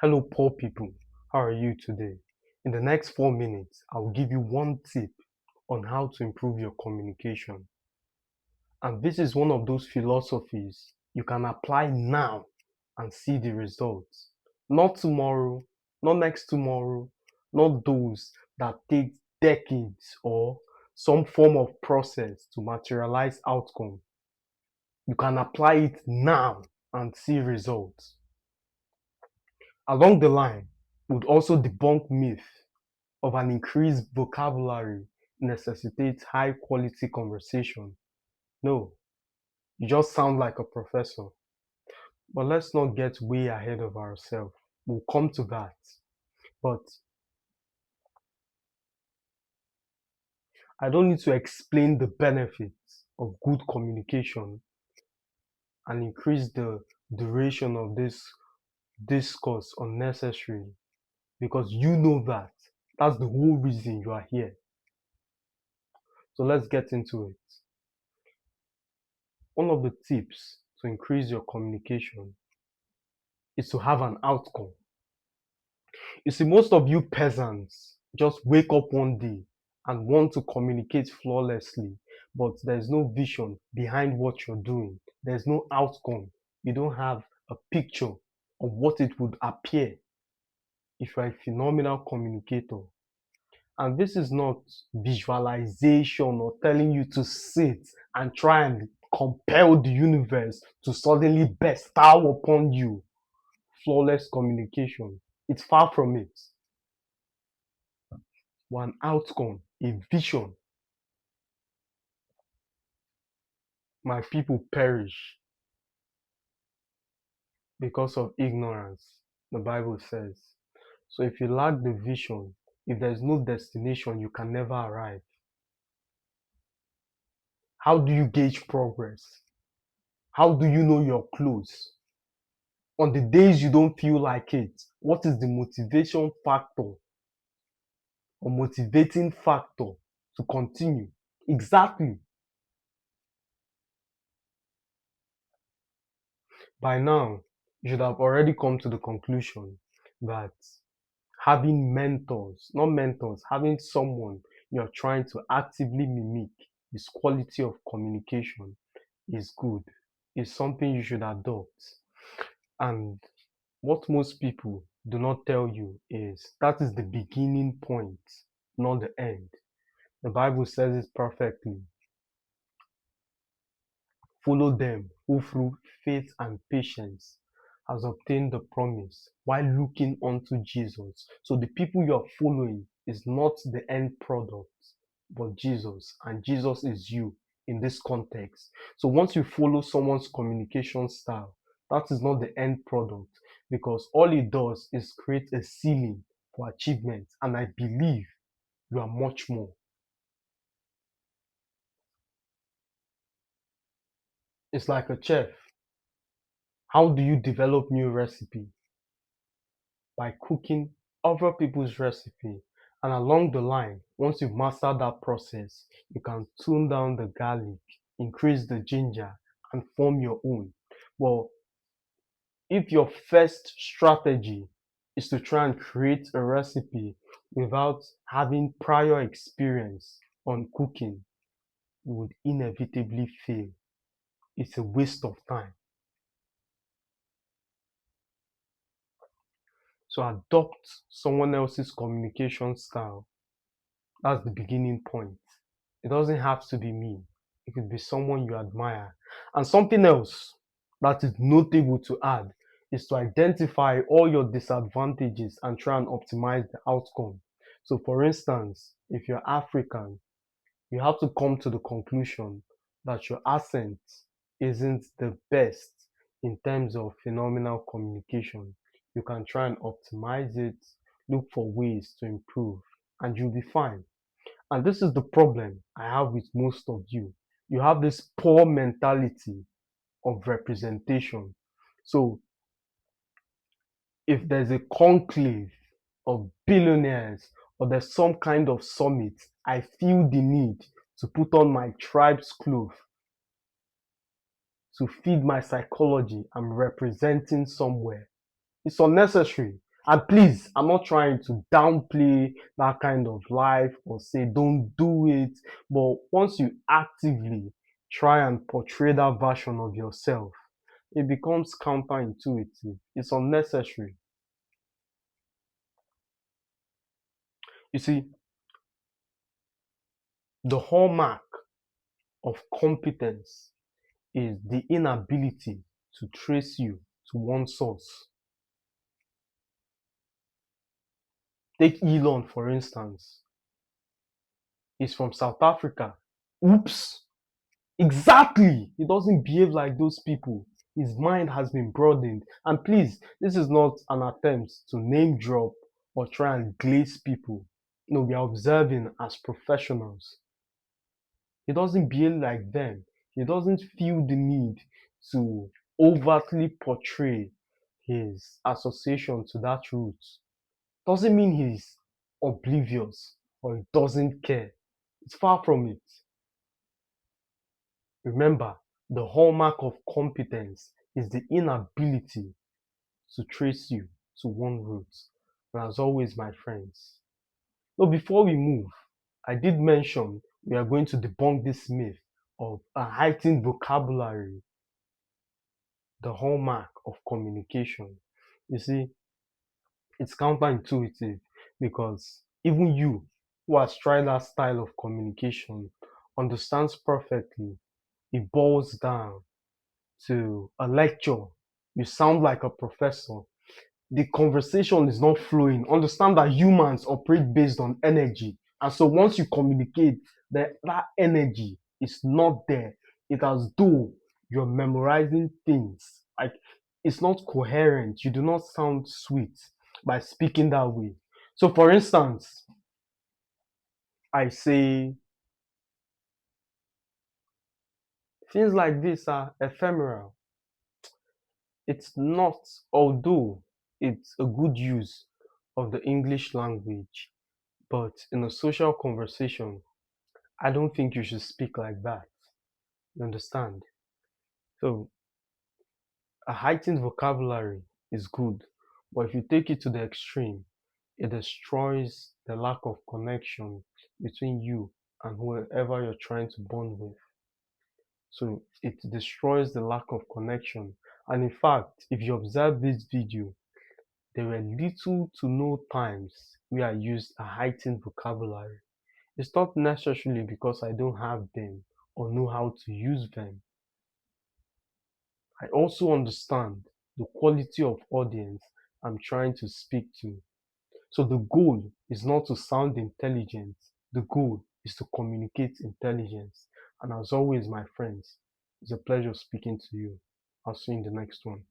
Hello, poor people. How are you today? In the next 4 minutes, I'll give you one tip on how to improve your communication. And this is one of those philosophies you can apply now and see the results. Not tomorrow, not next tomorrow, not those that take decades or some form of process to materialize outcome. You can apply it now and see results. Along the line, would also debunk myth of an increased vocabulary necessitates high quality conversation. No, you just sound like a professor. But let's not get way ahead of ourselves. We'll come to that. But I don't need to explain the benefits of good communication and increase the duration of this discourse unnecessarily because you know that. That's the whole reason you are here. So let's get into it. One of the tips to increase your communication is to have an outcome. You see, most of you peasants just wake up one day and want to communicate flawlessly, but there's no vision behind what you're doing. There's no outcome. You don't have a picture of what it would appear if you're a phenomenal communicator. And this is not visualization or telling you to sit and try and compel the universe to suddenly bestow upon you flawless communication. It's far from it. One outcome, a vision. My people perish because of ignorance, the Bible says. So if you lack the vision, if there's no destination, you can never arrive. How do you gauge progress? How do you know you're close? On the days you don't feel like it, what is the motivation factor or motivating factor to continue? Exactly. By now, you should have already come to the conclusion that having mentors, not mentors, having someone you're trying to actively mimic this quality of communication is good, is something you should adopt. And what most people do not tell you is that is the beginning point, not the end. The Bible says it perfectly. Follow them who through faith and patience has obtained the promise while looking unto Jesus. So the people you are following is not the end product, but Jesus, and Jesus is you in this context. So once you follow someone's communication style, that is not the end product because all it does is create a ceiling for achievement. And I believe you are much more. It's like a chef. How do you develop new recipe? By cooking other people's recipe. And along the line, once you've mastered that process, you can tune down the garlic, increase the ginger, and form your own. Well, if your first strategy is to try and create a recipe without having prior experience on cooking, you would inevitably fail. It's a waste of time. So adopt someone else's communication style. That's the beginning point. It doesn't have to be me. It could be someone you admire. And something else that is notable to add is to identify all your disadvantages and try and optimize the outcome. So, for instance, if you're African, you have to come to the conclusion that your accent isn't the best in terms of phenomenal communication. You can try and optimize it, look for ways to improve, and you'll be fine. And this is the problem I have with most of you. You have this poor mentality of representation. So if there's a conclave of billionaires or there's some kind of summit, I feel the need to put on my tribe's clothes to feed my psychology I'm representing somewhere. It's unnecessary. And please, I'm not trying to downplay that kind of life or say don't do it. But once you actively try and portray that version of yourself, it becomes counterintuitive. It's unnecessary. You see, the hallmark of competence is the inability to trace you to one source. Take Elon, for instance. He's from South Africa. Oops. Exactly. He doesn't behave like those people. His mind has been broadened. And please, this is not an attempt to name drop or try and glaze people. No, we are observing as professionals. He doesn't behave like them. He doesn't feel the need to overtly portray his association to that route. Doesn't mean he's oblivious or he doesn't care. It's far from it. Remember, the hallmark of competence is the inability to trace you to one route. And as always, my friends. So before we move, I did mention we are going to debunk this myth of a heightened vocabulary, the hallmark of communication. You see, it's counterintuitive because even you who has tried that style of communication understands perfectly it boils down to a lecture. You sound like a professor. The conversation is not flowing. Understand that humans operate based on energy. And so once you communicate, that energy is not there. It's as though you're memorizing things. Like it's not coherent. You do not sound sweet by speaking that way. So for instance, I say things like this are ephemeral. It's not, although it's a good use of the English language, but in a social conversation, I don't think you should speak like that. You understand? So, a heightened vocabulary is good, but if you take it to the extreme, it destroys the lack of connection between you and whoever you're trying to bond with. So, it destroys the lack of connection. And in fact, if you observe this video, there were little to no times where I used a heightened vocabulary. It's not necessarily because I don't have them or know how to use them. I also understand the quality of audience I'm trying to speak to. So the goal is not to sound intelligent, the goal is to communicate intelligence. And as always, my friends, it's a pleasure speaking to you. I'll see you in the next one.